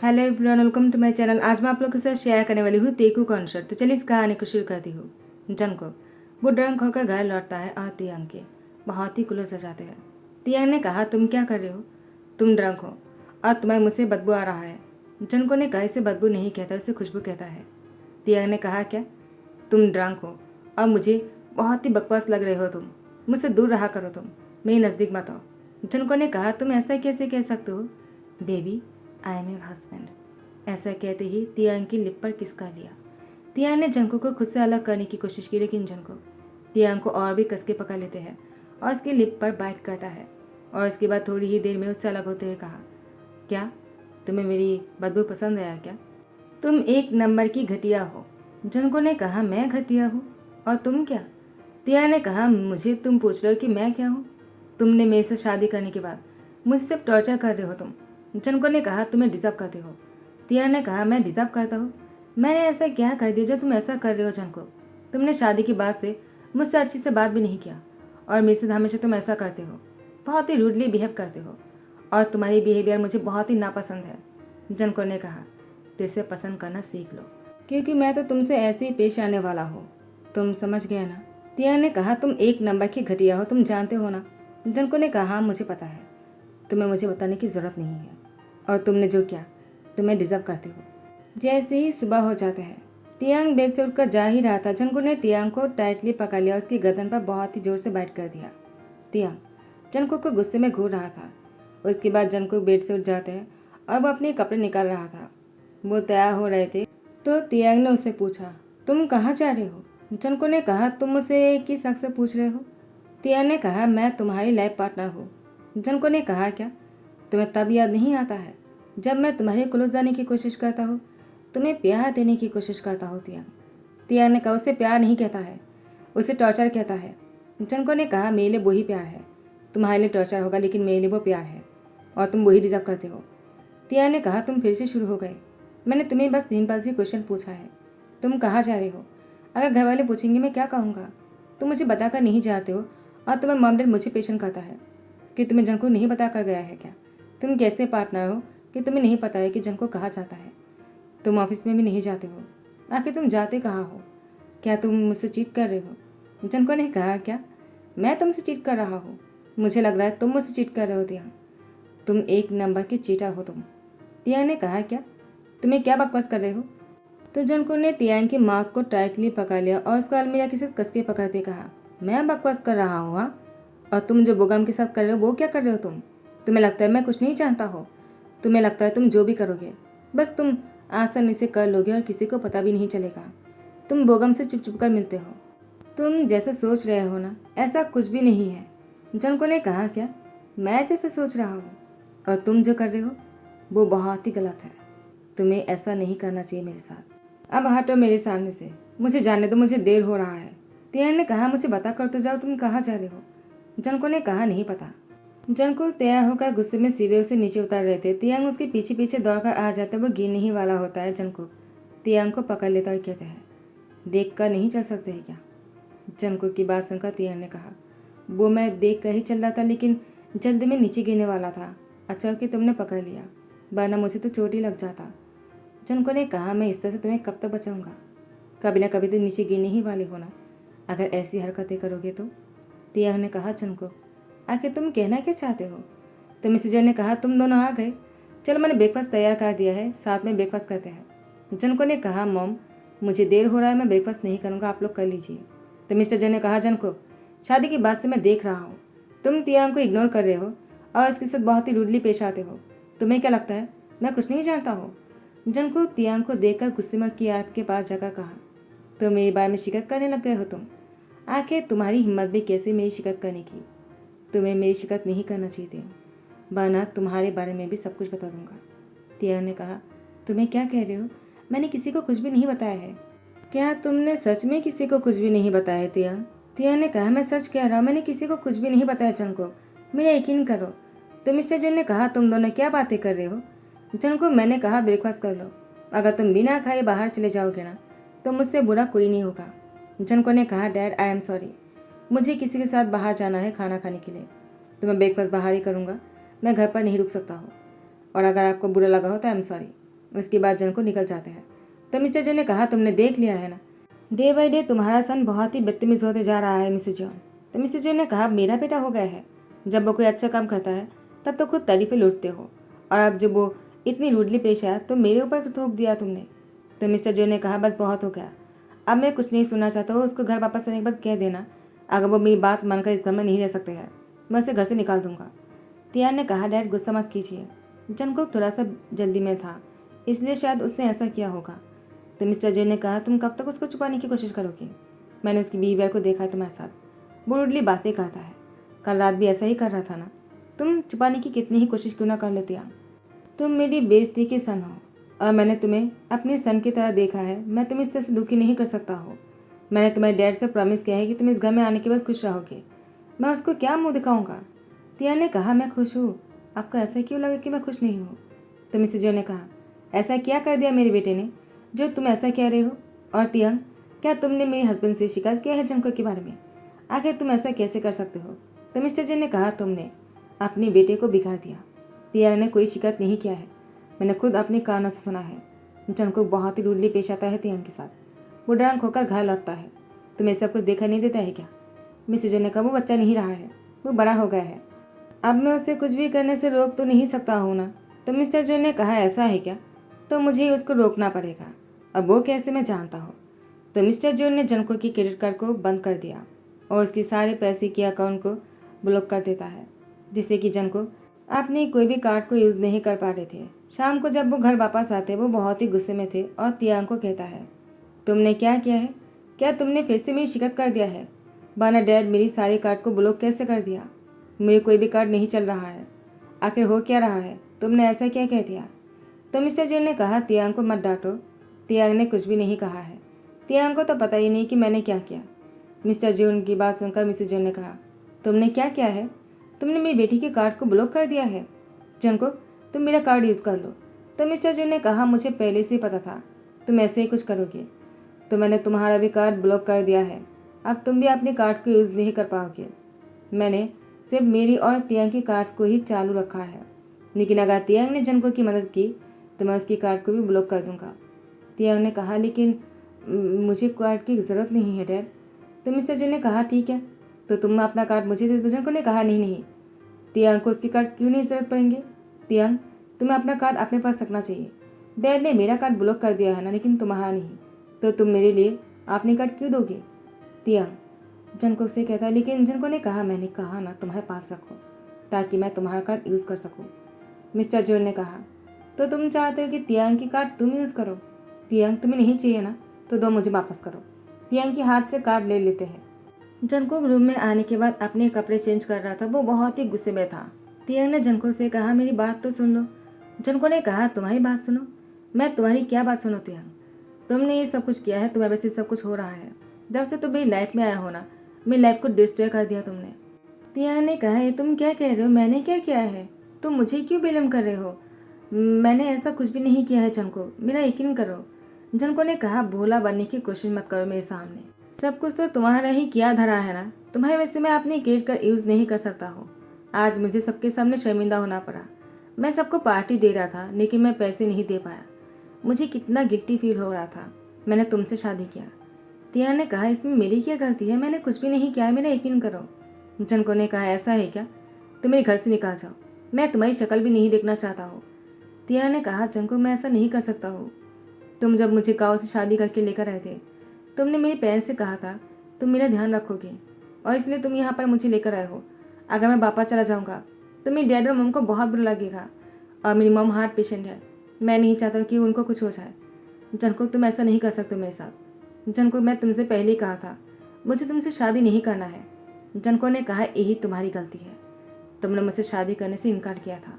Hello everyone, welcome to my channel. आज मैं आप लोगों के साथ शेयर करने वाली हूँ तेकू कॉन्सर्ट। तो चलिए इस कहानी को शुरू करती हूँ। जनको वो ड्रंक होकर घर लौटता है और तियांग के बहुत ही क्लोज हो जाते हैं। तियांग ने कहा, तुम क्या कर रहे हो? तुम ड्रंक हो और तुम्हें मुझसे बदबू आ रहा है। जनको ने कहा, इसे बदबू नहीं कहता, इसे खुशबू कहता है। तियांग ने कहा, क्या तुम ड्रंक हो और मुझे बहुत ही बकवास लग रहे हो? तुम मुझसे दूर रहा करो, तुम मेरे नज़दीक मत आओ। जनको ने कहा, तुम ऐसा कैसे कह सकते हो? Baby, I am your husband. ऐसा कहते ही तियांग की लिप पर किसका लिया। तियांग ने जंको को खुद से अलग करने की कोशिश की, लेकिन जंको तियांग को और भी कस के पकड़ लेते हैं और उसकी लिप पर बाइट करता है। और उसके बाद थोड़ी ही देर में उससे अलग होते हुए कहा, क्या तुम्हें मेरी बदबू पसंद आया क्या? तुम एक नंबर की घटिया हो। जंको ने कहा, मैं घटिया हूँ और तुम क्या? तियांग ने कहा, मुझे तुम पूछ रहे हो कि मैं क्या हूँ? तुमने मेरे से शादी करने के बाद मुझे सिर्फ टॉर्चर कर रहे हो तुम। जंको ने कहा, तुम्हें डिजर्व करते हो। तियांग ने कहा, मैं डिजर्व करता हूँ? मैंने ऐसा क्या कर दिया जो तुम ऐसा कर रहे हो जंको? तुमने शादी के बाद से मुझसे अच्छी से बात भी नहीं किया और मेरे से हमेशा तुम ऐसा करते हो, बहुत ही रूडली बिहेव करते हो और तुम्हारी बिहेवियर मुझे बहुत ही नापसंद है। जंको ने कहा, तो इसे पसंद करना सीख लो, क्योंकि मैं तो तुमसे ऐसे ही पेश आने वाला हूँ। तुम समझ गए ना? तियांग ने कहा, तुम एक नंबर की घटिया हो, तुम जानते हो ना? जंको ने कहा, हाँ मुझे पता है, तुम्हें मुझे बताने की ज़रूरत नहीं है और तुमने जो किया तुम्हें डिजर्व करते हो। जैसे ही सुबह हो जाता है, तियांग बेड से उठकर जा ही रहा था, जंको ने तियांग को टाइटली पकड़ लिया, उसकी गर्दन पर बहुत ही जोर से बाइट कर दिया। तियांग जंको को गुस्से में घूर रहा था। उसके बाद जंको बेड से उठ जाते हैं और वो अपने कपड़े निकाल रहा था। वो तैयार हो रहे थे तो तियांग ने उससे पूछा, तुम कहाँ जा रहे हो? जंको ने कहा, तुम मुझसे किस हक से पूछ रहे हो? तियांग ने कहा, मैं तुम्हारी लाइफ पार्टनर हूँ। जंको ने कहा, क्या तुम्हें तब याद नहीं आता है जब मैं तुम्हारे क्लोज जाने की कोशिश करता हूँ, तुम्हें प्यार देने की कोशिश करता हूँ? तियांग ने कहा, उसे प्यार नहीं कहता है, उसे टॉर्चर कहता है। जंको ने कहा, मेरे लिए वही प्यार है। तुम्हारे लिए टॉर्चर होगा लेकिन मेरे लिए वो प्यार है और तुम वही डिजर्व करते हो। तियांग ने कहा, तुम फिर से शुरू हो गए। मैंने तुम्हें बस सिंपल सी क्वेश्चन पूछा है, तुम कहाँ जा रहे हो? अगर घर वाले पूछेंगे मैं क्या कहूँगा? तुम मुझे बताकर नहीं जाते हो और तुम्हें मॉम डैड मुझे पेशेंट करता है कि तुम्हें जंको नहीं बता कर गया है क्या? तुम कैसे पार्टनर हो कि तुम्हें नहीं पता है कि जंको कहाँ जाता है? तुम ऑफिस में भी नहीं जाते हो, आखिर तुम जाते कहाँ हो? क्या तुम मुझसे चीट कर रहे हो? जंको ने कहा, क्या मैं तुमसे चीट कर रहा हूँ? मुझे लग रहा है तुम मुझसे चीट कर रहे हो तियांग। तुम एक नंबर की चीटर हो तुम। तियांग ने कहा, क्या तुम्हें क्या बकवास कर रहे हो? तो जंको ने तियांग की माउथ को टाइटली पकड़ लिया और उसका अलमीरा किसी कस के पकड़ते कहा, मैं बकवास कर रहा हूँ? हाँ, और तुम जो बोगम के साथ कर रहे हो वो क्या कर रहे हो तुम? तुम्हें लगता है मैं कुछ नहीं जानता हो? तुम्हें लगता है तुम जो भी करोगे बस तुम आसानी से कर लोगे और किसी को पता भी नहीं चलेगा? तुम बोगम से चुप चुप कर मिलते हो। तुम जैसे सोच रहे हो ना, ऐसा कुछ भी नहीं है। जंको ने कहा, क्या मैं जैसे सोच रहा हूँ? और तुम जो कर रहे हो वो बहुत ही गलत है। तुम्हें ऐसा नहीं करना चाहिए मेरे साथ। अब हटो मेरे सामने से, मुझे जाने दो, मुझे देर हो रहा है। तियांग ने कहा, मुझे बता कर तो जाओ, तुम कहाँ जा रहे हो? जंको ने कहा, नहीं पता। जंको तैयार होकर गुस्से में सीढ़ियों से नीचे उतर रहे थे। तियांग उसके पीछे पीछे दौड़कर आ जाता है। वो गिरने ही वाला होता है। जंको तियांग को पकड़ लेता और कहता है, देख कर नहीं चल सकते हैं क्या? जंको की बात सुनकर तियांग ने कहा, वो मैं देख कर ही चल रहा था, लेकिन जल्दी में नीचे गिरने वाला था। अच्छा कि तुमने पकड़ लिया, वरना मुझे तो चोट ही लग जाता। जंको ने कहा, मैं इस तरह से तुम्हें कब तक बचाऊंगा? कभी ना कभी तो नीचे गिरने ही वाले हो ना, अगर ऐसी हरकतें करोगे तो। तियांग ने कहा, जंको आखिर तुम कहना क्या चाहते हो? तो मिसेजर ने कहा, तुम दोनों आ गए, चलो मैंने ब्रेकफास्ट तैयार कर दिया है, साथ में ब्रेकफास्ट करते हैं। जंको ने कहा, मॉम मुझे देर हो रहा है, मैं ब्रेकफास्ट नहीं करूँगा, आप लोग कर लीजिए। तो मिस्टर जन ने कहा, जंको शादी की बात से मैं देख रहा हूँ तुम तियांग को इग्नोर कर रहे हो और इसके साथ बहुत ही रूडली पेश आते हो। तुम्हें क्या लगता है मैं कुछ नहीं जानता हूँ? जंको तियांग को देखकर गुस्से में उसकी आंख के पास जाकर कहा, तो मेरे बारे में शिकायत करने लग गए हो तुम? आखिर तुम्हारी हिम्मत भी कैसे मेरी शिकायत करने की? तुम्हें मेरी शिकायत नहीं करना चाहिए तियांग, वरना तुम्हारे बारे में भी सब कुछ बता दूंगा। तियांग ने कहा, तुम्हें क्या कह रहे हो? मैंने किसी को कुछ भी नहीं बताया है। क्या तुमने सच में किसी को कुछ भी नहीं बताया है तियांग? तियांग ने कहा, मैं सच कह रहा हूँ, मैंने किसी को कुछ भी नहीं बताया जंको, मेरा यकीन करो। तो मिस्टर जन ने कहा, तुम दोनों क्या बातें कर रहे हो? जंको मैंने कहा ब्रेकफास्ट कर लो, अगर तुम बिना खाए बाहर चले जाओगे ना तो मुझसे बुरा कोई नहीं होगा। जंको ने कहा, डैड आई एम सॉरी, मुझे किसी के साथ बाहर जाना है खाना खाने के लिए, तो मैं ब्रेकफास्ट बाहर ही करूँगा, मैं घर पर नहीं रुक सकता हूँ, और अगर आपको बुरा लगा हो तो आई एम सॉरी। उसके बाद जन को निकल जाते हैं। तो मिस्टर जॉन ने कहा, तुमने देख लिया है ना, डे बाई डे तुम्हारा सन बहुत ही बदतमीज होते जा रहा है मिसेज जॉन। तो मिसेज जॉन ने कहा, मेरा बेटा हो गया है, जब वो कोई अच्छा काम करता है तब तो खुद तारीफें लूटते हो, और अब जब वो इतनी रूडली पेश आया तो मेरे ऊपर थोप दिया तुमने। तो मिस्टर जॉन ने कहा, बस बहुत हो गया, अब मैं कुछ नहीं सुनना चाहता हूँ। उसको घर वापस आने के बाद कह देना, अगर वो मेरी बात मानकर इस घर में नहीं रह सकते हैं, मैं उसे घर से निकाल दूंगा। तियान ने कहा, डैड गुस्सा मत कीजिए, जन को थोड़ा सा जल्दी में था, इसलिए शायद उसने ऐसा किया होगा। तो मिस्टर जॉन ने कहा, तुम कब तक उसको छुपाने की कोशिश करोगे? मैंने उसकी बिहेवियर को देखा है तुम्हारे साथ, वो रूडली बातें करता है, कल रात भी ऐसा ही कर रहा था ना। तुम छुपाने की कितनी ही कोशिश क्यों ना कर लेते हैं। तुम मेरी बेइज्जती की सन हो, और मैंने तुम्हें अपने सन की तरह देखा है। मैं तुम्हें इस तरह से दुखी नहीं कर सकता हो। मैंने तुम्हारे डैड से प्रॉमिस किया है कि तुम इस घर में आने के बाद खुश रहोगे। मैं उसको क्या मुंह दिखाऊंगा? तिया ने कहा, मैं खुश हूँ, आपको ऐसा क्यों लगा कि मैं खुश नहीं हूँ? तो मिसेज जॉन ने कहा, ऐसा क्या कर दिया मेरे बेटे ने जो तुम ऐसा कह रहे हो? और तियंग, क्या तुमने मेरे हस्बैंड से शिकायत किया है जंको के बारे में? आखिर तुम ऐसा कैसे कर सकते हो? तो मिस्टर जॉन ने कहा, तुमने अपने बेटे को बिगाड़ दिया। तियंग ने कोई शिकायत नहीं किया है, मैंने खुद अपने कानों से सुना है। जंको बहुत ही रूडली पेश आता है तियंग के साथ, वो डरंक होकर घर लौटता है। तुम्हें सब कुछ देखा नहीं देता है क्या? मिस्टर जॉन ने कहा, वो बच्चा नहीं रहा है, वो बड़ा हो गया है, अब मैं उसे कुछ भी करने से रोक तो नहीं सकता हूँ ना। तो मिस्टर जॉन ने कहा, ऐसा है क्या? तो मुझे ही उसको रोकना पड़ेगा, अब वो कैसे मैं जानता हूँ। तो मिस्टर जॉन ने जनको की क्रेडिट कार्ड को बंद कर दिया और उसके सारे पैसे के अकाउंट को ब्लॉक कर देता है, जिससे कि जनको अपने कोई भी कार्ड को यूज़ नहीं कर पा रहे थे। शाम को जब वो घर वापस आते वो बहुत ही गुस्से में थे और तियांग को कहता है, तुमने क्या किया है? क्या तुमने फिर से मेरी शिकायत कर दिया है? वरना डैड मेरी सारी कार्ड को ब्लॉक कैसे कर दिया? मेरे कोई भी कार्ड नहीं चल रहा है, आखिर हो क्या रहा है? तुमने ऐसा क्या कह दिया? तो मिस्टर जॉन ने कहा, तियांग को मत डांटो। तियांग ने कुछ भी नहीं कहा है, तियांग को तो पता ही नहीं कि मैंने क्या किया। मिस्टर जॉन की बात सुनकर मिसेज जॉन ने कहा, तुमने क्या किया है? तुमने मेरी बेटी के कार्ड को ब्लॉक कर दिया है। जनको, तुम मेरा कार्ड यूज़ कर लो। तो मिस्टर जॉन ने कहा, मुझे पहले से ही पता था तुम ऐसे ही कुछ करोगे, तो मैंने तुम्हारा भी कार्ड ब्लॉक कर दिया है। अब तुम भी अपने कार्ड को यूज़ नहीं कर पाओगे। मैंने सिर्फ मेरी और तियांग की कार्ड को ही चालू रखा है, लेकिन अगर तियांग ने जनको की मदद की तो मैं उसकी कार्ड को भी ब्लॉक कर दूंगा। तियांग ने कहा, लेकिन मुझे कार्ड की ज़रूरत नहीं है डैड। तो मिस्टर जॉन ने कहा, ठीक है, तो तुम अपना कार्ड मुझे दे दो। जनको ने कहा, नहीं नहीं, तियांग को उसकी कार्ड क्यों नहीं ज़रूरत पड़ेंगे? तियांग, तुम्हें अपना कार्ड अपने पास रखना चाहिए। डैड ने मेरा कार्ड ब्लॉक कर दिया है ना, लेकिन तुम्हारा नहीं, तो तुम मेरे लिए अपनी कार्ड क्यों दोगे? तियांग जनको से कहता है, लेकिन जनको ने कहा, मैंने कहा ना तुम्हारे पास रखो ताकि मैं तुम्हारा कार्ड यूज़ कर सकूं। मिस्टर जॉन ने कहा, तो तुम चाहते हो कि तियांग की कार्ड तुम यूज़ करो? तियांग, तुम्हें नहीं चाहिए ना, तो दो मुझे वापस करो। तियांग के हाथ से कार्ड ले लेते हैं। जनको रूम में आने के बाद अपने कपड़े चेंज कर रहा था, वो बहुत ही गुस्से में था। तियांग ने जनको से कहा, मेरी बात तो सुन लो। जनको ने कहा, तुम्हारी बात सुनो? मैं तुम्हारी क्या बात सुनो तियांग? तुमने ये सब कुछ किया है, तुम्हारे वजह से सब कुछ हो रहा है। जब से तुम मेरी लाइफ में आया हो ना, मेरी लाइफ को डिस्ट्रॉय कर दिया तुमने। तियांग ने कहा, ये तुम क्या कह रहे हो? मैंने क्या किया है? तुम मुझे क्यों ब्लेम कर रहे हो? मैंने ऐसा कुछ भी नहीं किया है जनको, मेरा यकीन करो। जनको ने कहा, भोला बनने की कोशिश मत करो मेरे सामने, सब कुछ तो तुम्हारा ही किया धरा है ना। तुम्हारे वजह से मैं अपनी क्रेडिट कार्ड यूज़ नहीं कर सकता हूँ। आज मुझे सबके सामने शर्मिंदा होना पड़ा। मैं सबको पार्टी दे रहा था, लेकिन मैं पैसे नहीं दे पाया। मुझे कितना गिल्टी फील हो रहा था। मैंने तुमसे शादी किया। तियांग ने कहा, इसमें मेरी क्या गलती है? मैंने कुछ भी नहीं किया है, मेरा यकीन करो। जनको ने कहा, ऐसा है क्या? तुम मेरे घर से निकल जाओ, मैं तुम्हारी शक्ल भी नहीं देखना चाहता हूँ। तियांग ने कहा, जनको, मैं ऐसा नहीं कर सकता हूँ। तुम जब मुझे गाँव से शादी करके लेकर आए थे, तुमने मेरे पेरेंट्स से कहा था तुम मेरा ध्यान रखोगे, और इसलिए तुम यहाँ पर मुझे लेकर आए हो। अगर मैं वापस चला जाऊँगा तो मेरे डैड और मम को बहुत बुरा लगेगा, और मेरी मम हार्ट पेशेंट है। मैं नहीं चाहता कि उनको कुछ हो जाए। जनको, तुम ऐसा नहीं कर सकते मेरे साथ। जनको, मैं तुमसे पहले ही कहा था मुझे तुमसे शादी नहीं करना है। जनको ने कहा, यही तुम्हारी गलती है, तुमने मुझसे शादी करने से इनकार किया था।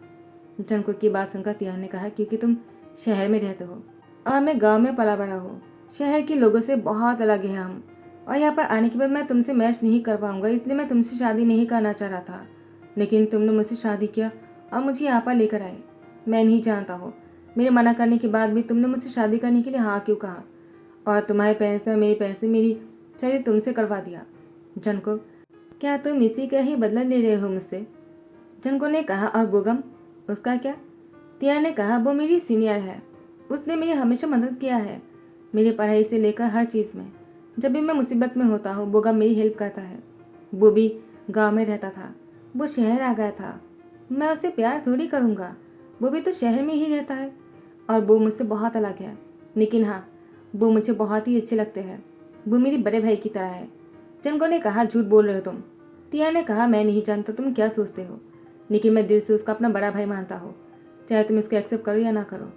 जनको की बात सुनकर तियांग ने कहा, क्योंकि तुम शहर में रहते हो और मैं गांव में पला बड़ा हूँ। शहर के लोगों से बहुत अलग है हम, और यहाँ पर आने के बाद मैं तुमसे मैच नहीं कर पाऊंगा, इसलिए मैं तुमसे शादी नहीं करना चाह रहा था। लेकिन तुमने मुझसे शादी किया और मुझे यहाँ पर लेकर आए। मैं नहीं जानता हूँ, मेरे मना करने के बाद भी तुमने मुझसे शादी करने के लिए हाँ क्यों कहा, और तुम्हारे पेरेंट्स ने और मेरे पेरेंट्स ने मेरी शादी तुमसे करवा दिया। जनको, क्या तुम इसी का ही बदला ले रहे हो मुझसे? जनको ने कहा, और बोगम, उसका क्या? तियांग ने कहा, वो मेरी सीनियर है, उसने मेरी हमेशा मदद किया है, मेरी पढ़ाई से लेकर हर चीज़ में। जब भी मैं मुसीबत में होता हूँ बोगा मेरी हेल्प करता है। वो भी गांव में रहता था, वो शहर आ गया था। मैं उससे प्यार थोड़ी करूँगा, वो भी तो शहर में ही रहता है और वो मुझसे बहुत अलग है। लेकिन हाँ, वो मुझे बहुत ही अच्छे लगते हैं। वो मेरे बड़े भाई की तरह है। जनको ने कहा, झूठ बोल रहे हो तुम। तिया ने कहा, मैं नहीं जानता तुम क्या सोचते हो, लेकिन मैं दिल से उसका अपना बड़ा भाई मानता हूँ, चाहे तुम इसको एक्सेप्ट करो या ना करो।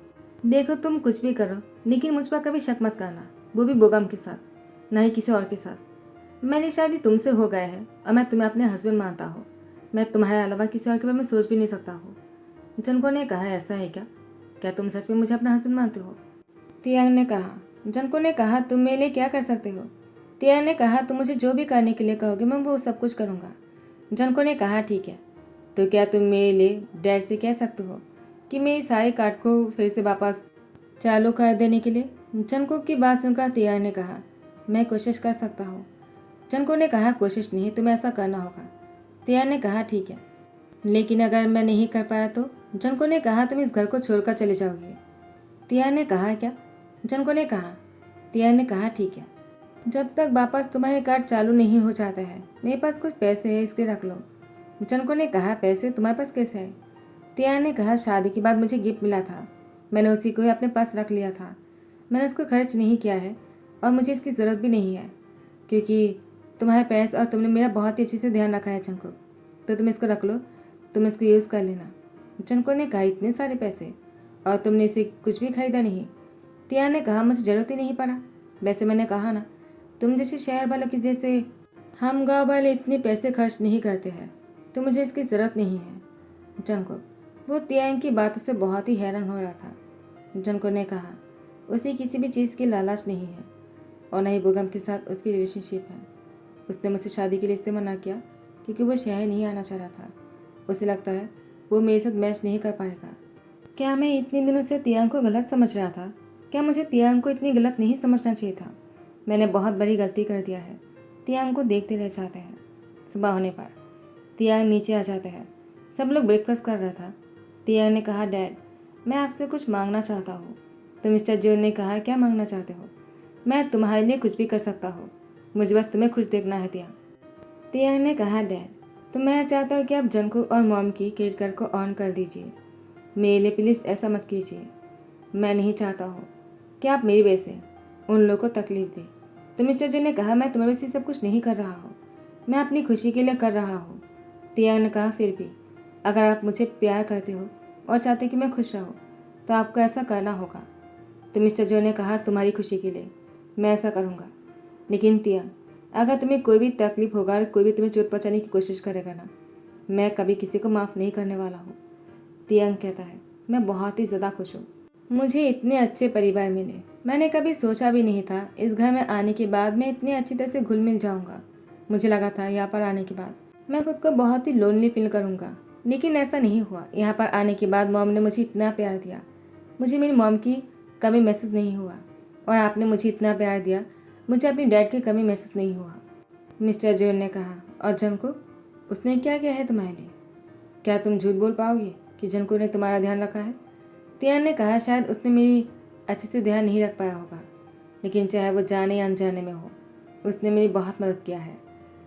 देखो तुम कुछ भी करो, लेकिन मुझ पर कभी शक मत करना, वो भी बोगम के साथ, ना ही किसी और के साथ। मैंने शादी तुमसे हो गया है और मैं तुम्हें अपने हस्बैंड मानता हूँ। मैं तुम्हारे अलावा किसी और के बारे में सोच भी नहीं सकता हूँ। जनको ने कहा, ऐसा है क्या? क्या तुम सच में मुझे अपना हस्बैंड मानते हो? तियांग ने कहा। जनको ने कहा, तुम मेरे लिए क्या कर सकते हो? तियांग ने कहा, तुम मुझे जो भी करने के लिए कहोगे मैं वो सब कुछ करूँगा। जनको ने कहा, ठीक है, तो क्या तुम मेरे लिए डैड से कह सकते हो कि मेरी सारी कार्ड को फिर से वापस चालू कर देने के लिए? जनको की बात सुनकर तियांग ने कहा, मैं कोशिश कर सकता हूँ। जनको ने कहा, कोशिश नहीं, तुम्हें ऐसा करना होगा। तियांग ने कहा, ठीक है, लेकिन अगर मैं नहीं कर पाया तो? जनको ने कहा, तुम इस घर को छोड़कर चले जाओगे। तियांग ने कहा, क्या? जनको ने कहा। तियांग ने कहा, ठीक है, जब तक वापस तुम्हारे कार्ड चालू नहीं हो जाता है मेरे पास कुछ पैसे है, इसके रख लो। जनको ने कहा, पैसे तुम्हारे पास कैसे है? तियांग ने कहा, शादी के बाद मुझे गिफ्ट मिला था, मैंने उसी को ही अपने पास रख लिया था। मैंने उसको खर्च नहीं किया है और मुझे इसकी ज़रूरत भी नहीं है, क्योंकि तुम्हारे पेरेंट्स और तुमने मेरा बहुत ही अच्छे से ध्यान रखा है जनको, तो तुम इसको रख लो, तुम इसको यूज़ कर लेना। जनको ने कहा, इतने सारे पैसे और तुमने इसे कुछ भी खरीदा नहीं? तियांग ने कहा, मुझे ज़रूरत ही नहीं पड़ा। वैसे मैंने कहा ना, तुम जैसे शहर वालों की जैसे हम गाँव वाले इतने पैसे खर्च नहीं करते हैं, तो मुझे इसकी ज़रूरत नहीं है। जनको, वो तियांग की बातों से बहुत ही हैरान हो रहा था। जनको ने कहा, उसे किसी भी चीज़ की लालच नहीं है और न ही बोगम के साथ उसकी रिलेशनशिप है। उसने मुझसे शादी के लिए इसलिए मना किया क्योंकि वो शहर नहीं आना चाह रहा था। उसे लगता है वो मेरे साथ मैच नहीं कर पाएगा। क्या मैं इतने दिनों से तियांग को गलत समझ रहा था? क्या मुझे तियांग को इतनी गलत नहीं समझना चाहिए था? मैंने बहुत बड़ी गलती कर दिया है। तियांग को देखते रह जाते हैं। सुबह होने पर तियांग नीचे आ जाते हैं। सब लोग ब्रेकफास्ट कर रहा था। तियांग ने कहा, डैड, मैं आपसे कुछ मांगना चाहता हूँ। तो मिस्टर जोन ने कहा, क्या मांगना चाहते हो? मैं तुम्हारे लिए कुछ भी कर सकता हूँ, मुझे बस तुम्हें खुश देखना है। तियांग ने कहा, डैड, तो मैं चाहता हूँ कि आप जनको और मॉम की क्रेडिट कार्ड को ऑन कर दीजिए। मेरे लिए प्लीज़ ऐसा मत कीजिए। मैं नहीं चाहता हूँ कि आप मेरी वजह से उन लोगों को तकलीफ दें। तो मिस्टर जी ने कहा, मैं तुम्हारी वजह से सब कुछ नहीं कर रहा हूँ, मैं अपनी खुशी के लिए कर रहा हूँ। तियांग ने कहा, फिर भी अगर आप मुझे प्यार करते हो और चाहते हो कि मैं खुश रहूँ तो आपको ऐसा करना होगा। तो मिस्टर जो ने कहा, तुम्हारी खुशी के लिए मैं ऐसा करूँगा, लेकिन तियांग, अगर तुम्हें कोई भी तकलीफ होगा और कोई भी तुम्हें चोट पहुँचाने की कोशिश करेगा ना, मैं कभी किसी को माफ़ नहीं करने वाला हूँ। तियांग कहता है, मैं बहुत ही ज़्यादा खुश हूँ, मुझे इतने अच्छे परिवार मिले। मैंने कभी सोचा भी नहीं था इस घर में आने के बाद मैं इतनी अच्छी तरह से घुल मिल जाऊँगा। मुझे लगा था यहाँ पर आने के बाद मैं खुद को बहुत ही लोनली फील करूँगा, लेकिन ऐसा नहीं हुआ। यहाँ पर आने के बाद मॉम ने मुझे इतना प्यार दिया, मुझे मेरी मॉम की कमी महसूस नहीं हुआ, और आपने मुझे इतना प्यार दिया, मुझे अपनी डैड की कमी महसूस नहीं हुआ। मिस्टर जोन ने कहा, और जनको, उसने क्या किया है तुम्हारे लिए? क्या तुम झूठ बोल पाओगे कि जनको ने तुम्हारा ध्यान रखा है? तियांग ने कहा, शायद उसने मेरी अच्छे से ध्यान नहीं रख पाया होगा, लेकिन चाहे वो जाने या अनजाने में हो, उसने मेरी बहुत मदद किया है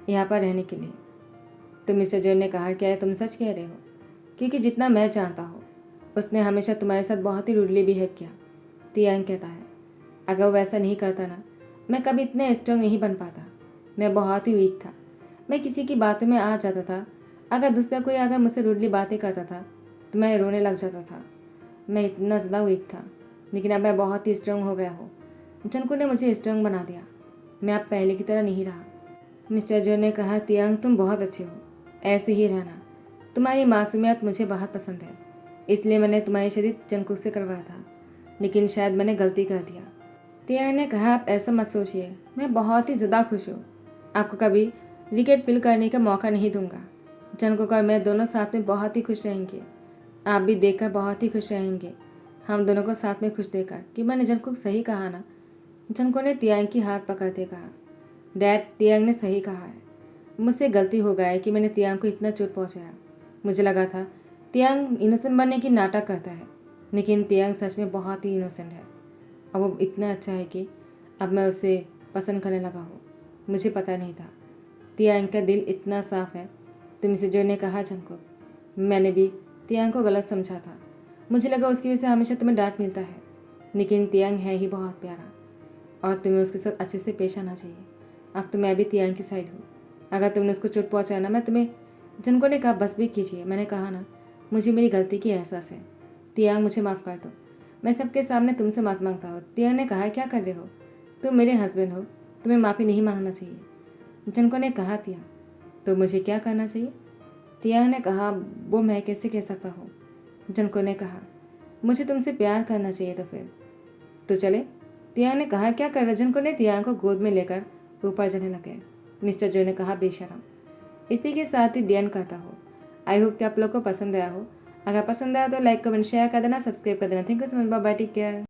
यहाँ पर रहने के लिए। तो मिस्टर जोन ने कहा, क्या तुम सच कह रहे हो? क्योंकि जितना मैं जानता हूँ उसने हमेशा तुम्हारे साथ बहुत ही रूडली बिहेव किया। तियांग कहता है, अगर वो वैसा नहीं करता ना, मैं कभी इतना स्ट्रांग नहीं बन पाता। मैं बहुत ही वीक था, मैं किसी की बातों में आ जाता था। अगर दूसरा कोई अगर मुझसे रूडली बातें करता था तो मैं रोने लग जाता था। मैं इतना ज़्यादा वीक था, लेकिन अब मैं बहुत ही स्ट्रांग हो गया हूँ। जनको ने मुझे स्ट्रांग बना दिया, मैं अब पहले की तरह नहीं रहा। मिस्टर जो ने कहा, तियांग, तुम बहुत अच्छे हो, ऐसे ही रहना। तुम्हारी मासूमियत मुझे बहुत पसंद है, इसलिए मैंने तुम्हारी शादी जनको से करवाया था, लेकिन शायद मैंने गलती कर दिया। तियांग ने कहा, आप ऐसा मत सोचिए, मैं बहुत ही ज़्यादा खुश हूँ। आपको कभी रिग्रेट फील करने का मौका नहीं दूंगा। जनको और मैं दोनों साथ में बहुत ही खुश रहेंगे। आप भी देखकर बहुत ही खुश रहेंगे, हम दोनों को साथ में खुश देखकर। कि मैंने जनको सही कहा ना? जनको ने तियांग की हाथ पकड़ते कहा, डैड, तियांग ने सही कहा है, मुझसे गलती हो गया है कि मैंने तियांग को इतना चोट पहुँचाया। मुझे लगा था तियांग इनोसेंट बनने की नाटक करता है, लेकिन तियांग सच में बहुत ही इनोसेंट है और वो इतना अच्छा है कि अब मैं उसे पसंद करने लगा हूँ। मुझे पता नहीं था तियांग का दिल इतना साफ है। तुम इसे जो ने कहा जंगकुक, मैंने भी तियांग को गलत समझा था। मुझे लगा उसकी वजह से हमेशा तुम्हें डांट मिलता है, लेकिन तियांग है ही बहुत प्यारा और तुम्हें उसके साथ अच्छे से पेश आना चाहिए। अब तो मैं भी तियांग की साइड हूँ। अगर तुमने उसको चोट पहुँचाया ना, मैं तुम्हें जनको ने कहा बस भी कीजिए। मैंने कहा ना, मुझे मेरी गलती की एहसास है। तियांग मुझे माफ़ कर दो। मैं सबके सामने तुमसे माफ़ मांगता हूँ। तियांग ने कहा क्या कर रहे हो, तुम मेरे हस्बैंड हो, तुम्हें माफ़ी नहीं मांगना चाहिए। जनको ने कहा तियांग तो मुझे क्या करना चाहिए। तियांग ने कहा वो मैं कैसे कह सकता हूँ। जनको ने कहा मुझे तुमसे प्यार करना चाहिए तो फिर तो चले। तियांग ने कहा क्या कर रहे। जनको ने तियांग को गोद में लेकर ऊपर जाने लगे। मिस्टर जो ने कहा बेशरम। इसी के साथ ही ध्यान करता हो। आई होप कि आप लोग को पसंद आया हो। अगर पसंद आया तो लाइक कमेंट शेयर कर देना, सब्सक्राइब कर देना। Thank you so much, bye bye, take care.